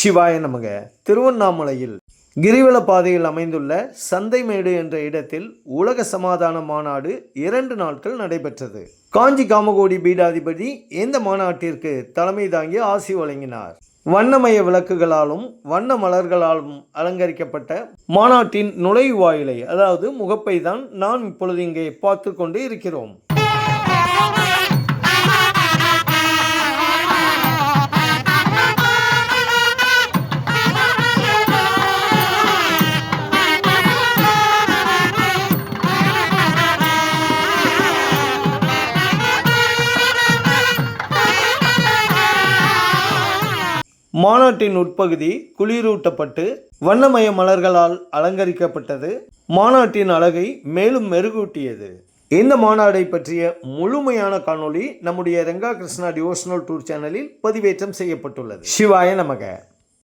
சிவாய நமக. திருவண்ணாமலையில் கிரிவல பாதையில் அமைந்துள்ள சந்தைமேடு என்ற இடத்தில் உலக சமாதான மாநாடு 2 நாட்கள் நடைபெற்றது. காஞ்சி காமகோடி பீடாதிபதி இந்த மாநாட்டிற்கு தலைமை தாங்கி ஆசி வழங்கினார். வண்ணமய விளக்குகளாலும் வண்ண மலர்களாலும் அலங்கரிக்கப்பட்ட மாநாட்டின் நுழைவாயிலை, அதாவது முகப்பை தான் நாம் இப்பொழுது இங்கே பார்த்து கொண்டு இருக்கிறோம். மாநாட்டின் உட்பகுதி குளிரூட்டப்பட்டு வண்ணமய மலர்களால் அலங்கரிக்கப்பட்டது. மாநாட்டின் அழகை மேலும் மெருகூட்டியது. இந்த மாநாடை பற்றிய முழுமையான காணொளி நம்முடைய ரெங்கா கிருஷ்ணா டிவோஷனல் டூர் சேனலில் பதிவேற்றம் செய்யப்பட்டுள்ளது. சிவாய நமக.